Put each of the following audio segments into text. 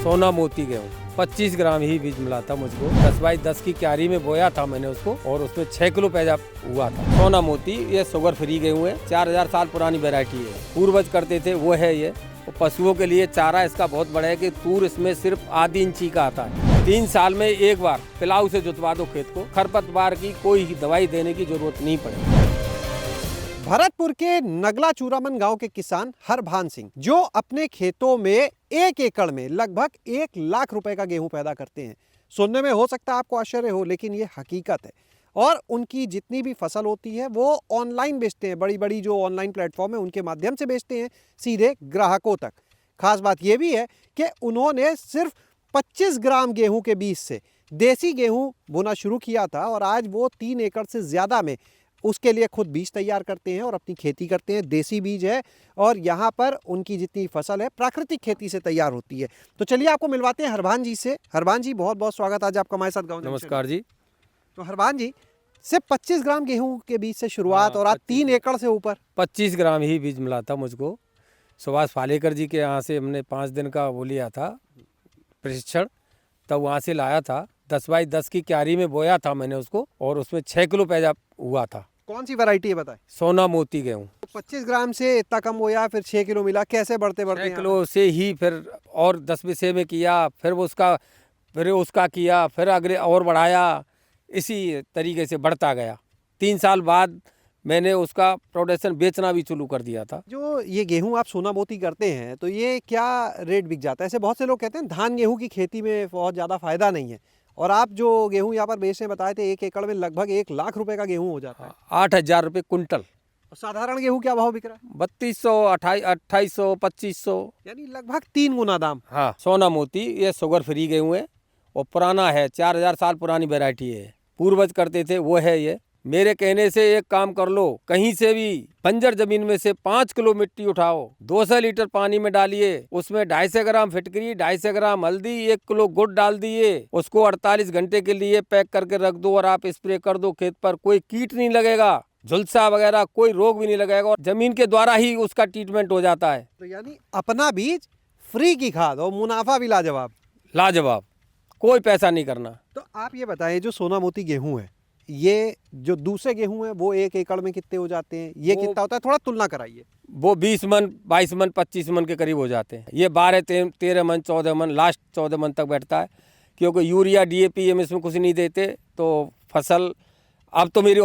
सोना मोती गेहूँ 25 ग्राम ही बीज मिला था मुझको। 10 बाई 10 की क्यारी में बोया था मैंने उसको और उसमें 6 किलो पैदा हुआ था। सोना मोती ये शुगर फ्री गेहूँ है, 4000 साल पुरानी वैरायटी है। पूर्वज करते थे वो है ये। पशुओं के लिए चारा इसका बहुत बड़ा है कि तूर इसमें सिर्फ आधी इंची का आता है। 3 साल में एक बार पिलाऊ से जुतवा दो खेत को, खरपतवार की कोई दवाई देने की जरूरत नहीं पड़ेगी। भरतपुर के नगला चूरामन गांव के किसान हरभान सिंह जो अपने खेतों में 1 एकड़ में लगभग 1 लाख रुपए का गेहूं पैदा करते हैं। सुनने में हो सकता है आपको आश्चर्य हो, लेकिन ये हकीकत है। और उनकी जितनी भी फसल होती है वो ऑनलाइन बेचते हैं, बड़ी बड़ी जो ऑनलाइन प्लेटफॉर्म है उनके माध्यम से बेचते हैं सीधे ग्राहकों तक। खास बात यह भी है कि उन्होंने सिर्फ 25 ग्राम गेहूं के बीज से देसी गेहूं बोना शुरू किया था और आज वो 3 एकड़ से ज़्यादा में उसके लिए खुद बीज तैयार करते हैं और अपनी खेती करते हैं। देसी बीज है और यहाँ पर उनकी जितनी फसल है प्राकृतिक खेती से तैयार होती है। तो चलिए आपको मिलवाते हैं हरभान जी से। हरभान जी, बहुत बहुत स्वागत आज आपका हमारे साथ गाँव। नमस्कार जी। तो हरभान जी, सिर्फ 25 ग्राम गेहूं के बीज से शुरुआत और आज 3 एकड़ से ऊपर 25 ग्राम ही बीज मिला था मुझको। सुभाष फालेकर जी के यहाँ से हमने 5 दिन का वो लिया था प्रशिक्षण, तब वहाँ से लाया था। 10 बाई 10 की क्यारी में बोया था मैंने उसको और उसमें 6 किलो पैदा हुआ था। कौन सी वैरायटी है बताएं? सोना मोती गेहूँ। 25 ग्राम से इतना कम होया, फिर 6 किलो मिला, कैसे बढ़ते 6 किलो से ही फिर और 10 विषय में किया, फिर उसका किया, फिर अगले और बढ़ाया। इसी तरीके से बढ़ता गया। 3 साल बाद मैंने उसका प्रोडक्शन बेचना भी शुरू कर दिया था। जो ये गेहूं आप सोना मोती करते हैं तो ये क्या रेट बिक जाता है? ऐसे बहुत से लोग कहते हैं धान गेहूं की खेती में बहुत ज़्यादा फायदा नहीं है, और आप जो गेहूं यहाँ पर बेचने बताए थे 1 एकड़ में लगभग 1 लाख रुपए का गेहूं हो जाता है। 8000 रुपये कुंटल। साधारण गेहूं क्या भाव बिक रहा है? 3200, 2800, 2500, यानी लगभग 3 गुना दाम। हाँ। सोना मोती ये शुगर फ्री गेहूँ है और पुराना है, 4000 साल पुरानी वैरायटी है। पूर्वज करते थे वो है ये। मेरे कहने से एक काम कर लो, कहीं से भी बंजर जमीन में से 5 किलो मिट्टी उठाओ, 200 लीटर पानी में डालिए, उसमें 250 ग्राम फिटकरी, 250 ग्राम हल्दी, 1 किलो गुड़ डाल दिए, उसको 48 घंटे के लिए पैक करके रख दो और आप स्प्रे कर दो खेत पर। कोई कीट नहीं लगेगा, झुलसा वगैरह कोई रोग भी नहीं लगेगा और जमीन के द्वारा ही उसका ट्रीटमेंट हो जाता है। तो यानी अपना बीज, फ्री की खाद और मुनाफा भी लाजवाब। लाजवाब, कोई पैसा नहीं करना। तो आप ये बताएं, जो सोना मोती गेहूं है, ये जो दूसरे गेहूं है वो 1 एकड़ में कितने हो जाते हैं? ये कितना होता है, थोड़ा तुलना कराइए। वो 20 मन, 22 मन, 25 मन के करीब हो जाते हैं। ये 12, 13 मन, 14 मन, लास्ट 14 मन तक बैठता है, क्योंकि यूरिया DAP हम इसमें कुछ नहीं देते। तो फसल अब तो मेरी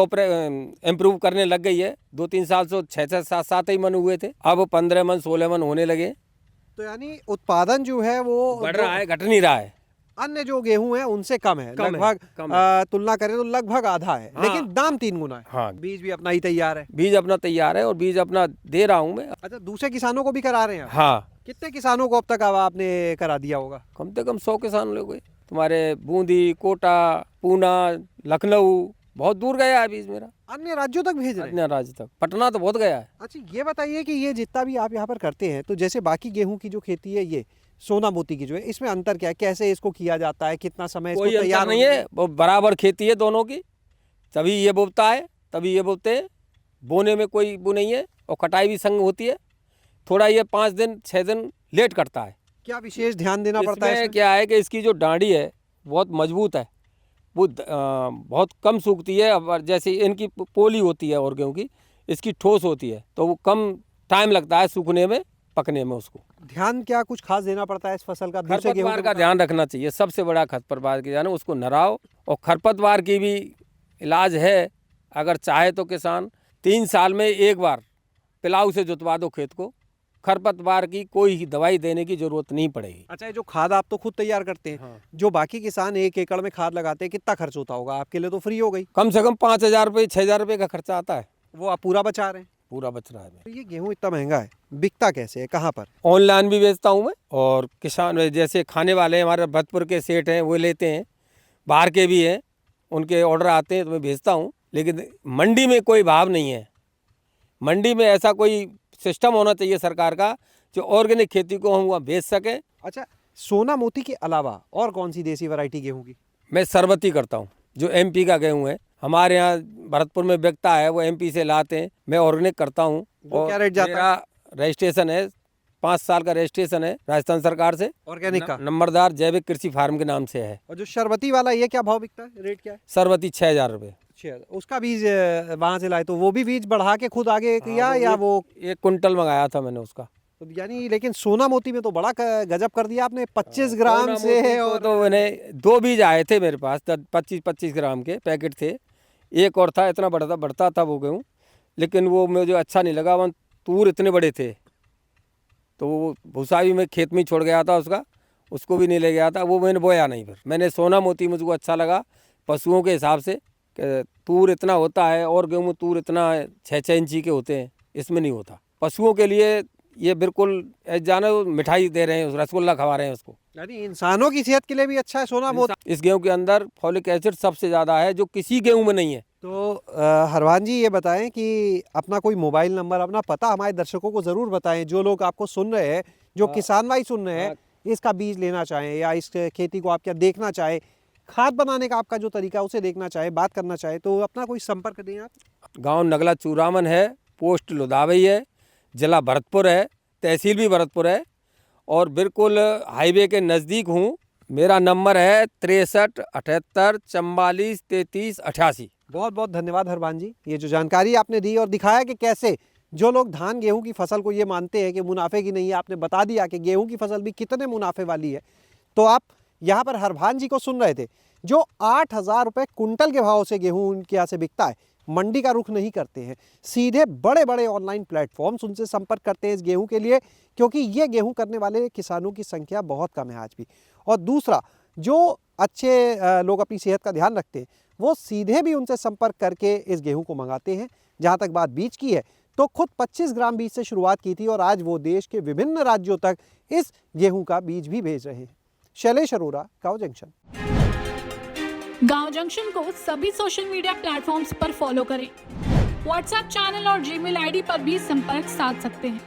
इम्प्रूव करने लग गई है। 2-3 साल से 6, 7 ही मन हुए थे, अब 15 मन, 16 मन होने लगे। तो यानी उत्पादन जो है वो बढ़ रहा है, घट नहीं रहा है। अन्य जो गेहूं है उनसे कम है, लगभग तुलना करें तो लगभग आधा है। हाँ। लेकिन दाम 3 गुना है। हाँ। बीज भी अपना ही तैयार है। बीज अपना तैयार है और बीज अपना दे रहा हूँ मैं। अच्छा, दूसरे किसानों को भी करा रहे हैं? हाँ। कितने किसानों को अब तक आपने करा दिया होगा? कम से कम 100 किसान लोग हैं। तुम्हारे बूंदी, कोटा, पूना, लखनऊ, बहुत दूर गया है बीज मेरा। अन्य राज्यों तक भेज रहे हैं? अन्य राज्य तक, पटना तो बहुत गया है। अच्छा, ये बताइए कि ये जितना भी आप यहाँ पर करते हैं, तो जैसे बाकी गेहूं की जो खेती है, ये सोना मोती की जो है, इसमें अंतर क्या है? कैसे इसको किया जाता है? कितना समय इसको कोई तैयार नहीं है, वो बराबर खेती है दोनों की। तभी ये बोता है, तभी ये बोते हैं। बोने में कोई वो नहीं है और कटाई भी संग होती है। थोड़ा ये 5 दिन 6 दिन लेट करता है। क्या विशेष ध्यान देना पड़ता है इसमें? क्या है कि इसकी जो डांडी है बहुत मजबूत है, वो बहुत कम सूखती है। अब जैसे इनकी पोली होती है और गेहूँ की, इसकी ठोस होती है, तो वो कम टाइम लगता है सूखने में, पकने में। उसको ध्यान क्या कुछ खास देना पड़ता है इस फसल का? खरपतवार का ध्यान रखना चाहिए, सबसे बड़ा खरपतवार की जाने, उसको नराओ। और खरपतवार की भी इलाज है, अगर चाहे तो किसान 3 साल में एक बार पिलाऊ से जुतवा दो खेत को, खरपतवार की कोई दवाई देने की जरूरत नहीं पड़ेगी। अच्छा, ये जो खाद आप तो खुद तैयार करते हैं। हाँ। जो बाकी किसान 1 एकड़ में खाद लगाते हैं, कितना खर्च होता होगा? आपके लिए तो फ्री हो गई। कम से कम 5000 रुपये, 6000 रुपये का खर्चा आता है। वो आप पूरा बचा रहे हैं? पूरा बच रहा है। तो ये गेहूं इतना महंगा है, बिकता कैसे है, कहाँ पर? ऑनलाइन भी बेचता हूँ मैं, और किसान जैसे खाने वाले हमारे भरतपुर के सेठ हैं वो लेते हैं, बाहर के भी हैं, उनके ऑर्डर आते हैं तो मैं भेजता हूँ। लेकिन मंडी में कोई भाव नहीं है। मंडी में ऐसा कोई सिस्टम होना चाहिए सरकार का, जो ऑर्गेनिक खेती को हम वहाँ बेच सकें। अच्छा, सोना मोती के अलावा और कौन सी देसी वैरायटी गेहूं की? मैं सरबती करता हूँ, जो MP का गेहूँ है, हमारे यहाँ भरतपुर में बिकता है, वो MP से लाते हैं। मैं ऑर्गेनिक करता हूँ। क्या रेट जाता है? मेरा रजिस्ट्रेशन है 5 साल का रजिस्ट्रेशन है राजस्थान सरकार से। ऑर्गेनिक का। नंबरदार जैविक कृषि फार्म के नाम से है। और जो शरबती वाला ये क्या भाव बिकता है, रेट क्या है? सरबती 6000 रुपये। अच्छा, उसका बीज वहां से लाए तो वो भी बीज बढ़ा के खुद आगे किया या वो 1 कुंटल मंगाया था मैंने उसका। तो यानी लेकिन सोना मोती में तो बड़ा गजब कर दिया आपने, 25 ग्राम से है। और तो मैंने 2 बीज आए थे मेरे पास, 25-25 ग्राम के पैकेट थे। एक और था, इतना बढ़ता था वो गेहूँ, लेकिन वो मुझे अच्छा नहीं लगा। वहाँ तूर इतने बड़े थे तो वो भूसा भी मैं खेत में ही छोड़ गया था, उसको भी नहीं ले गया था, वो मैंने बोया नहीं। फिर मैंने सोना मोती मुझको अच्छा लगा पशुओं के हिसाब से कि तूर इतना होता है और गेहूँ में तूर इतना 6-6 इंची के होते हैं, इसमें नहीं होता। पशुओं के लिए ये बिल्कुल जानो मिठाई दे रहे हैं, रसगुल्ला खवा रहे हैं उसको। यानी इंसानों की सेहत के लिए भी अच्छा है सोना मोती। इस गेहूं के अंदर फॉलिक एसिड सबसे ज़्यादा है, जो किसी गेहूं में नहीं है। तो हरवान जी ये बताएं कि अपना कोई मोबाइल नंबर, अपना पता हमारे दर्शकों को ज़रूर बताएं, जो लोग आपको सुन रहे हैं, जो किसान भाई सुन रहे हैं, इसका बीज लेना चाहें या इस खेती को आप क्या देखना चाहें, खाद बनाने का आपका जो तरीका है उसे देखना चाहें, बात करना चाहें, तो अपना कोई संपर्क दें आप। गांव नगला चूरामन है, पोस्ट लुधावई है, जिला भरतपुर है, तहसील भी भरतपुर है और बिल्कुल हाईवे के नज़दीक हूँ। मेरा नंबर है 63 78 44 33 88। बहुत बहुत धन्यवाद हरवान जी, ये जो जानकारी आपने दी और दिखाया कि कैसे जो लोग धान गेहूं की फसल को ये मानते हैं कि मुनाफे की नहीं है, आपने बता दिया कि गेहूं की फसल भी कितने मुनाफे वाली है। तो आप यहाँ पर हरवान जी को सुन रहे थे, जो 8,000 रुपये कुंटल के भाव से गेहूं उनके यहाँ से बिकता है, मंडी का रुख नहीं करते हैं, सीधे बड़े बड़े ऑनलाइन प्लेटफॉर्म्स उनसे संपर्क करते हैं इस गेहूं के लिए, क्योंकि ये गेहूं करने वाले किसानों की संख्या बहुत कम है आज भी। और दूसरा, जो अच्छे लोग अपनी सेहत का ध्यान रखते हैं वो सीधे भी उनसे संपर्क करके इस गेहूं को मंगाते हैं। जहां तक बात बीज की है तो खुद 25 ग्राम बीज से शुरुआत की थी और आज वो देश के विभिन्न राज्यों तक इस गेहूं का बीज भी भेज रहे हैं। शैलेश अरोरा, गांव जंक्शन। गांव जंक्शन को सभी सोशल मीडिया प्लेटफॉर्म्स पर फॉलो करें। व्हाट्सएप चैनल और जीमेल आईडी पर भी संपर्क साध सकते हैं।